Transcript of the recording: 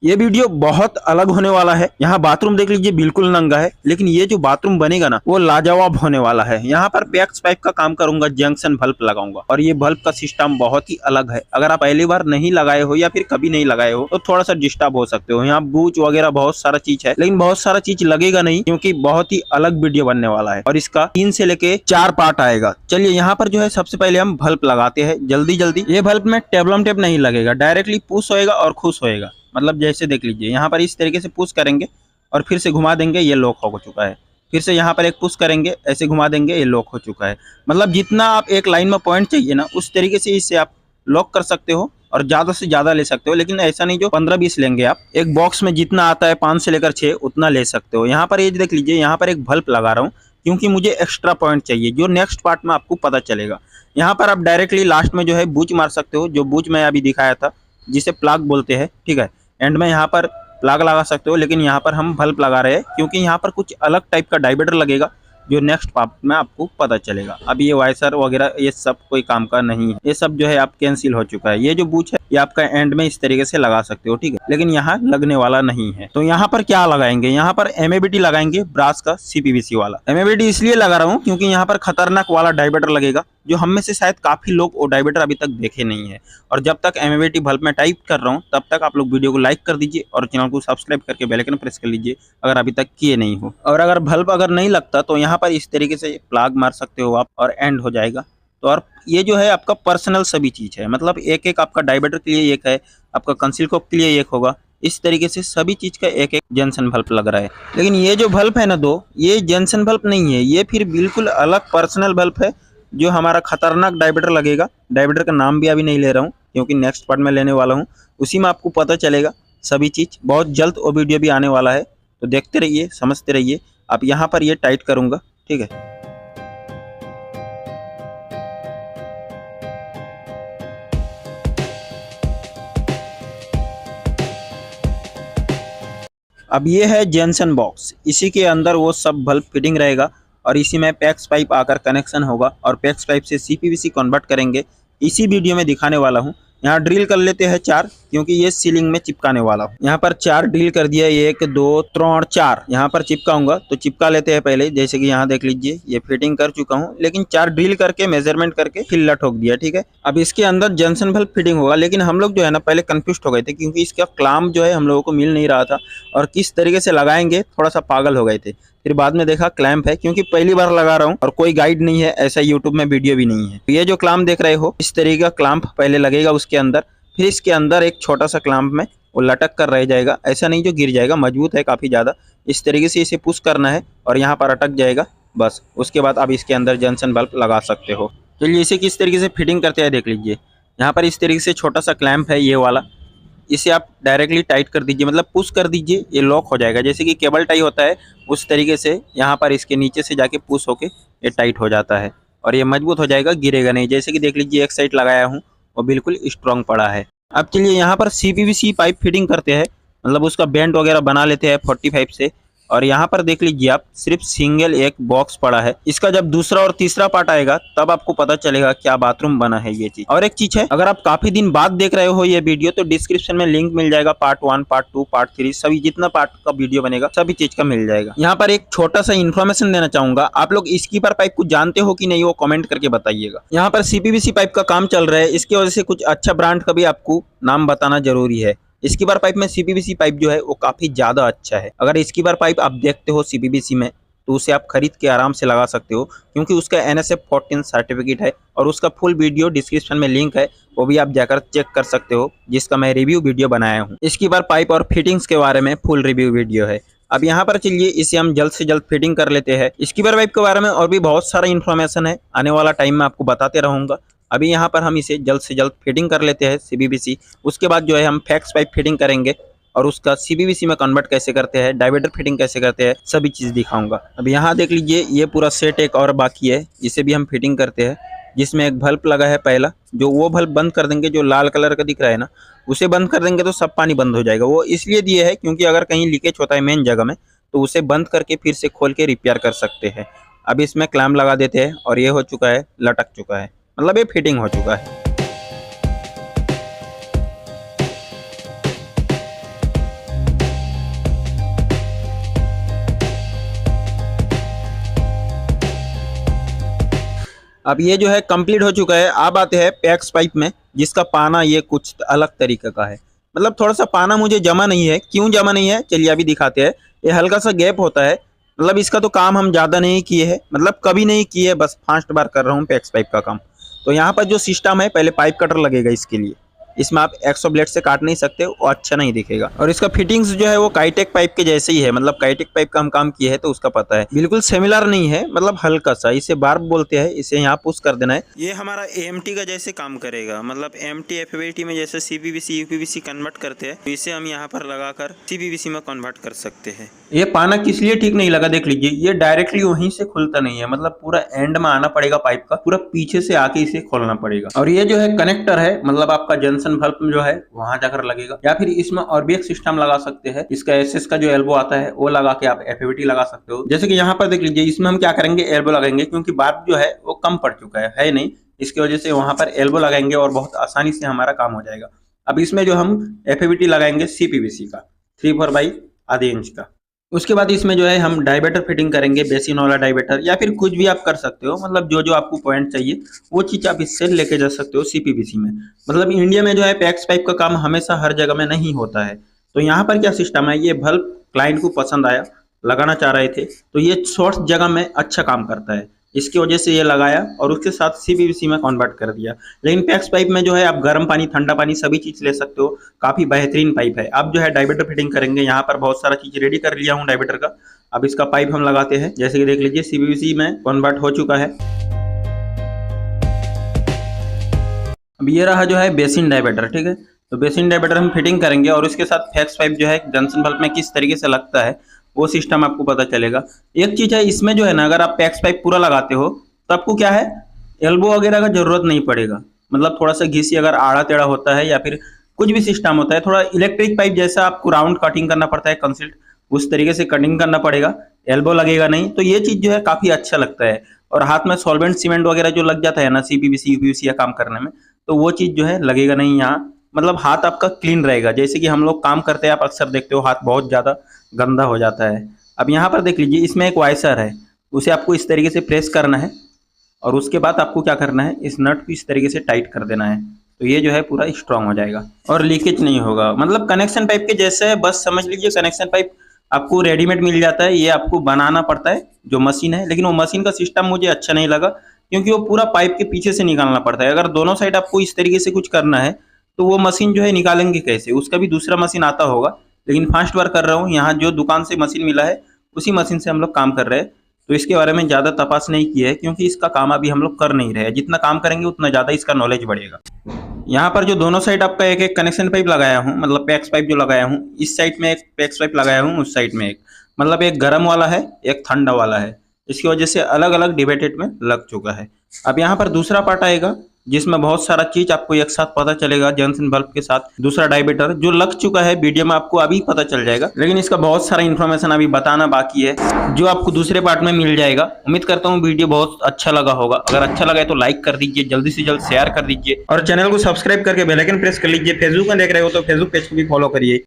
ये वीडियो बहुत अलग होने वाला है। यहाँ बाथरूम देख लीजिए बिल्कुल नंगा है, लेकिन ये जो बाथरूम बनेगा ना वो लाजवाब होने वाला है। यहाँ पर पैक्स पाइप का काम करूंगा, जंक्शन बल्ब लगाऊंगा और ये बल्ब का सिस्टम बहुत ही अलग है। अगर आप पहली बार नहीं लगाए हो या फिर कभी नहीं लगाए हो तो थोड़ा सा डिस्टर्ब हो सकते हो। यहाँ बूच वगैरह बहुत सारा चीज है, लेकिन बहुत सारा चीज लगेगा नहीं क्योंकि बहुत ही अलग वीडियो बनने वाला है और इसका 3 से लेके 4 पार्ट आएगा। चलिए यहाँ पर जो है सबसे पहले हम बल्ब लगाते हैं जल्दी जल्दी। ये बल्ब में टेबलम टेप नहीं लगेगा, डायरेक्टली पुश होएगा और खुश होएगा। मतलब जैसे देख लीजिए यहाँ पर इस तरीके से पुश करेंगे और फिर से घुमा देंगे, ये लॉक हो चुका है। फिर से यहाँ पर एक पुश करेंगे, ऐसे घुमा देंगे, ये लॉक हो चुका है। मतलब जितना आप एक लाइन में पॉइंट चाहिए ना उस तरीके से इसे आप लॉक कर सकते हो और ज्यादा से ज्यादा ले सकते हो, लेकिन ऐसा नहीं जो 15-20 लेंगे आप। एक बॉक्स में जितना आता है 5 से लेकर 6 उतना ले सकते हो। यहाँ पर ये देख लीजिए, यहाँ पर एक बल्ब लगा रहा हूँ क्योंकि मुझे एक्स्ट्रा पॉइंट चाहिए जो नेक्स्ट पार्ट में आपको पता चलेगा। यहाँ पर आप डायरेक्टली लास्ट में जो है बूच मार सकते हो, जो बूच मैं अभी दिखाया था जिसे प्लग बोलते हैं, ठीक है। एंड में यहाँ पर प्लग लगा सकते हो, लेकिन यहाँ पर हम बल्ब लगा रहे हैं क्योंकि यहाँ पर कुछ अलग टाइप का डाइवर्टर लगेगा जो नेक्स्ट पार्ट में आपको पता चलेगा। अब ये वाइसर वगैरह ये सब कोई काम का नहीं है, ये सब जो है आप कैंसिल हो चुका है। ये जो बूच है ये आपका एंड में इस तरीके से लगा सकते हो, ठीक है, लेकिन यहाँ लगने वाला नहीं है। तो यहाँ पर क्या लगाएंगे, यहाँ पर MABT लगाएंगे, ब्रास का CPVC वाला। MABT इसलिए लगा रहा हूँ क्योंकि यहाँ पर खतरनाक वाला डाइवर्टर लगेगा जो हम में से शायद काफी लोग वो डाइवर्टर अभी तक देखे नहीं है। और जब तक MABT बल्ब में टाइप कर रहा हूँ तब तक आप लोग वीडियो को लाइक कर दीजिए और चैनल को सब्सक्राइब करके बेल आइकन प्रेस कर लीजिए अगर अभी तक किए नहीं हो। और अगर बल्ब अगर नहीं लगता तो यहाँ पर इस तरीके से प्लग मार सकते हो आप और एंड हो जाएगा। तो और ये जो है आपका पर्सनल सभी चीज है, मतलब एक एक आपका डाइवर्टर के लिए एक है, आपका कंसील कोक के लिए एक होगा। इस तरीके से सभी चीज का एक एक जंक्शन बल्ब लग रहा है। लेकिन ये जो बल्ब है ना दो, ये जंक्शन बल्ब नहीं है, ये फिर बिल्कुल अलग पर्सनल बल्ब है जो हमारा खतरनाक डाइवर्टर लगेगा। डाइवर्टर का नाम भी अभी नहीं ले रहा हूँ क्योंकि नेक्स्ट पार्ट में लेने वाला हूँ, उसी में आपको पता चलेगा सभी चीज। बहुत जल्द वो वीडियो भी आने वाला है, तो देखते रहिए, समझते रहिए। अब यहाँ पर ये टाइट करूंगा, ठीक है। अब ये है जंक्शन बॉक्स, इसी के अंदर वो सब बल्ब फिटिंग रहेगा और इसी में पैक्स पाइप आकर कनेक्शन होगा और पैक्स पाइप से CPVC कन्वर्ट करेंगे। इसी वीडियो में दिखाने वाला हूँ। यहाँ ड्रिल कर लेते हैं 4 क्योंकि ये सीलिंग में चिपकाने वाला हूँ। यहाँ पर 4 ड्रिल कर दिया, 1 2 3 4 यहाँ पर चिपकाऊंगा। तो चिपका लेते हैं पहले, जैसे कि यहाँ देख लीजिए ये फिटिंग कर चुका हूँ, लेकिन 4 ड्रिल करके मेजरमेंट करके फिर ठोक दिया, ठीक है। अब इसके अंदर जंक्शन बल्ब फिटिंग होगा, लेकिन हम लोग जो है ना पहले कंफ्यूज हो गए थे क्योंकि इसका क्लैंप जो है हम लोगों को मिल नहीं रहा था और किस तरीके से लगाएंगे थोड़ा सा पागल हो गए थे। फिर बाद में देखा क्लैंप है, क्योंकि पहली बार लगा रहा हूँ और कोई गाइड नहीं है, ऐसा यूट्यूब में वीडियो भी नहीं है। ये जो क्लैंप देख रहे हो इस तरीके का क्लैंप पहले लगेगा उसके अंदर, फिर इसके अंदर एक छोटा सा क्लैंप में वो लटक कर रह जाएगा, ऐसा नहीं जो गिर जाएगा, मजबूत है काफी ज्यादा। इस तरीके से इसे पुश करना है और यहाँ पर अटक जाएगा बस। उसके बाद आप इसके अंदर जंक्शन बल्ब लगा सकते हो। चलिए इसे किस तरीके से फिटिंग करते हैं देख लीजिए। यहाँ पर इस तरीके से छोटा सा क्लैंप है ये वाला, इसे आप डायरेक्टली टाइट कर दीजिए, मतलब पुश कर दीजिए, ये लॉक हो जाएगा। जैसे कि केबल टाई होता है उस तरीके से यहाँ पर इसके नीचे से जाके पुश होके ये टाइट हो जाता है और ये मजबूत हो जाएगा, गिरेगा नहीं। जैसे कि देख लीजिए एक साइड लगाया हूँ वो बिल्कुल स्ट्रॉन्ग पड़ा है। अब चलिए यहाँ पर CPVC पाइप फिटिंग करते हैं, मतलब उसका बेंड वगैरह बना लेते हैं 45 से। और यहाँ पर देख लीजिए आप सिर्फ सिंगल एक बॉक्स पड़ा है, इसका जब दूसरा और तीसरा पार्ट आएगा तब आपको पता चलेगा क्या बाथरूम बना है ये चीज। और एक चीज है, अगर आप काफी दिन बाद देख रहे हो ये वीडियो तो डिस्क्रिप्शन में लिंक मिल जाएगा, पार्ट 1 पार्ट 2 पार्ट 3 सभी जितना पार्ट का वीडियो बनेगा सभी चीज का मिल जाएगा। यहाँ पर एक छोटा सा इन्फॉर्मेशन देना चाहूंगा, आप लोग स्कीपर पाइप को जानते हो कि नहीं वो कमेंट करके बताइएगा। यहाँ पर CPVC पाइप का काम चल रहा है, इसकी वजह से कुछ अच्छा ब्रांड का भी आपको नाम बताना जरूरी है। स्कीपर पाइप में CPVC पाइप जो है वो काफी ज्यादा अच्छा है। अगर स्कीपर पाइप आप देखते हो CPVC में तो उसे आप खरीद के आराम से लगा सकते हो क्योंकि उसका NSF 14 सर्टिफिकेट है और उसका फुल वीडियो डिस्क्रिप्शन में लिंक है, वो भी आप जाकर चेक कर सकते हो, जिसका मैं रिव्यू वीडियो बनाया हूँ। स्कीपर पाइप और फिटिंग्स के बारे में फुल रिव्यू वीडियो है। अब यहाँ पर चलिए इसे हम जल्द से जल्द फिटिंग कर लेते हैं। स्कीपर पाइप के बारे में और भी बहुत सारा इन्फॉर्मेशन है, आने वाला टाइम में आपको बताते रहूंगा। अभी यहाँ पर हम इसे जल्द से जल्द फिटिंग कर लेते हैं CPVC। उसके बाद जो है हम पैक्स पाइप फिटिंग करेंगे और उसका CPVC में कन्वर्ट कैसे करते हैं, डाइवर्टर फिटिंग कैसे करते हैं, सभी चीज़ दिखाऊंगा। अब यहाँ देख लीजिए ये पूरा सेट एक और बाकी है, इसे भी हम फिटिंग करते हैं। जिसमें एक बल्ब लगा है पहला, जो वो बल्ब बंद कर देंगे जो लाल कलर का दिख रहा है ना, उसे बंद कर देंगे तो सब पानी बंद हो जाएगा। वो इसलिए दिए है क्योंकि अगर कहीं लीकेज होता है मेन जगह में तो उसे बंद करके फिर से खोल के रिपेयर कर सकते हैं। अब इसमें क्लैंप लगा देते हैं और ये हो चुका है, लटक चुका है, मतलब ये फिटिंग हो चुका है। अब ये जो है कंप्लीट हो चुका है। अब आते हैं पैक्स पाइप में, जिसका पाना ये कुछ अलग तरीके का है। मतलब थोड़ा सा पाना मुझे जमा नहीं है। क्यों जमा नहीं है चलिए अभी दिखाते हैं। ये हल्का सा गैप होता है। मतलब इसका तो काम हम ज़्यादा नहीं किए हैं, मतलब कभी नहीं किए, बस फर्स्ट बार कर रहा हूँ पैक्स पाइप का काम। तो यहाँ पर जो सिस्टम है, पहले पाइप कटर लगेगा इसके लिए। इसमें आप 100 ब्लेड से काट नहीं सकते, वो अच्छा नहीं दिखेगा। और इसका फिटिंग्स जो है वो काइटेक पाइप के जैसे ही है। मतलब काइटेक पाइप का हम काम किए हैं तो उसका पता है, बिल्कुल सिमिलर नहीं है, मतलब हल्का सा। इसे बार्ब बोलते हैं। इसे यहाँ पुश कर देना है। ये हमारा एएमटी का जैसे काम करेगा। मतलब एएमटी एफएबीटी में जैसे सीपीवीसी यूपीवीसी कन्वर्ट करते हैं, तो इसे हम यहाँ पर लगाकर सीपीवीसी में कन्वर्ट कर सकते हैं। ये पाना किस लिए ठीक नहीं लगा देख लीजिए। ये डायरेक्टली वहीं से खुलता नहीं है, मतलब पूरा एंड में आना पड़ेगा पाइप का, पूरा पीछे से आके इसे खोलना पड़ेगा। और ये जो है कनेक्टर है, मतलब आपका जंक्शन बल्ब जो है वहां जाकर लगेगा। या फिर इसमें और भी एक सिस्टम लगा सकते हैं। इसका एसएस का जो एल्बो आता है वो लगा के आप एफएबीटी लगा सकते हो। जैसे कि यहाँ पर देख लीजिए, इसमें हम क्या करेंगे, एल्बो लगाएंगे, क्योंकि बार्ब जो है वो कम पड़ चुका है नहीं। इसकी वजह से वहां पर एल्बो लगाएंगे और बहुत आसानी से हमारा काम हो जाएगा। अब इसमें जो हम एफएबीटी लगाएंगे सीपीवीसी का 3/4 बाई आधे इंच का। उसके बाद इसमें जो है हम डायबेटर फिटिंग करेंगे, बेसिन वाला डायबेटर, या फिर कुछ भी आप कर सकते हो। मतलब जो जो आपको पॉइंट चाहिए वो चीज आप इससे लेके जा सकते हो सीपीवीसी में। मतलब इंडिया में जो है पैक्स पाइप का काम हमेशा हर जगह में नहीं होता है। तो यहाँ पर क्या सिस्टम है, ये बल्ब क्लाइंट को पसंद आया, लगाना चाह रहे थे, तो ये शॉर्ट जगह में अच्छा काम करता है। इसकी वजह से ये लगाया और उसके साथ सीपीवीसी में कन्वर्ट कर दिया। लेकिन पैक्स पाइप में जो है आप गर्म पानी, ठंडा पानी सभी चीज ले सकते हो। काफी बेहतरीन पाइप है। अब जो है डायबेटर फिटिंग करेंगे। यहाँ पर बहुत सारा चीज रेडी कर लिया हूँ डायबेटर का। अब इसका पाइप हम लगाते हैं। जैसे कि देख लीजिए सीपीवीसी में कन्वर्ट हो चुका है। अब ये रहा जो है बेसिन डायबेटर, ठीक है। तो बेसिन डायबेटर हम फिटिंग करेंगे और उसके साथ पैक्स पाइप जो है जंक्शन बल्ब में किस तरीके से लगता है वो सिस्टम आपको पता चलेगा। एक चीज है इसमें जो है ना, अगर आप पैक्स पाइप पूरा लगाते हो तो आपको क्या है, एल्बो वगैरह का जरूरत नहीं पड़ेगा। मतलब थोड़ा सा घिसी अगर आड़ा टेढ़ा होता है या फिर कुछ भी सिस्टम होता है, थोड़ा इलेक्ट्रिक पाइप जैसा आपको राउंड कटिंग करना पड़ता है, कंसिल्ट उस तरीके से कटिंग करना पड़ेगा, एल्बो लगेगा नहीं। तो ये चीज जो है काफी अच्छा लगता है। और हाथ में सॉल्वेंट सीमेंट वगैरह जो लग जाता है ना सीपीवीसी यूपीवीसी या काम करने में, तो वो चीज जो है लगेगा नहीं यहाँ। मतलब हाथ आपका क्लीन रहेगा। जैसे कि हम लोग काम करते हैं, आप अक्सर देखते हो हाथ बहुत ज्यादा गंदा हो जाता है। अब यहाँ पर देख लीजिए, इसमें एक वाइसर है, उसे आपको इस तरीके से प्रेस करना है और उसके बाद आपको क्या करना है, इस नट को इस तरीके से टाइट कर देना है। तो ये जो है पूरा स्ट्रांग हो जाएगा और लीकेज नहीं होगा। मतलब कनेक्शन पाइप के जैसे है, बस समझ लीजिए कनेक्शन पाइप आपको रेडीमेड मिल जाता है। ये आपको बनाना पड़ता है जो मशीन है, लेकिन वो मशीन का सिस्टम मुझे अच्छा नहीं लगा, क्योंकि वो पूरा पाइप के पीछे से निकालना पड़ता है। अगर दोनों साइड आपको इस तरीके से कुछ करना है तो वो मशीन जो है निकालेंगे कैसे, उसका भी दूसरा मशीन आता होगा। लेकिन फर्स्ट बार कर रहा हूँ, यहाँ जो दुकान से मशीन मिला है उसी मशीन से हम लोग काम कर रहे हैं। तो इसके बारे में ज़्यादा तपास नहीं किया है, क्योंकि इसका काम अभी हम लोग कर नहीं रहे हैं। जितना काम करेंगे उतना ज़्यादा इसका नॉलेज बढ़ेगा। यहाँ पर जो दोनों साइड आपका एक एक कनेक्शन पाइप लगाया हूँ, मतलब पैक्स पाइप जो लगाया हूँ, इस साइड में एक पैक्स पाइप लगाया हूँ, उस साइड में एक, मतलब एक गर्म वाला है एक ठंडा वाला है। इसकी वजह से अलग अलग डिवाइडेड में लग चुका है। अब यहाँ पर दूसरा पार्ट आएगा जिसमें बहुत सारा चीज आपको एक साथ पता चलेगा। जंक्शन बल्ब के साथ दूसरा डायबेटर जो लग चुका है, वीडियो में आपको अभी पता चल जाएगा, लेकिन इसका बहुत सारा इन्फॉर्मेशन अभी बताना बाकी है, जो आपको दूसरे पार्ट में मिल जाएगा। उम्मीद करता हूँ वीडियो बहुत अच्छा लगा होगा। अगर अच्छा लगा है तो लाइक कर दीजिए, जल्दी से जल्द शेयर कर दीजिए और चैनल को सब्सक्राइब करके बेल आइकन प्रेस कर लीजिए। फेसबुक में देख रहे हो तो फेसबुक पेज को भी फॉलो करिए।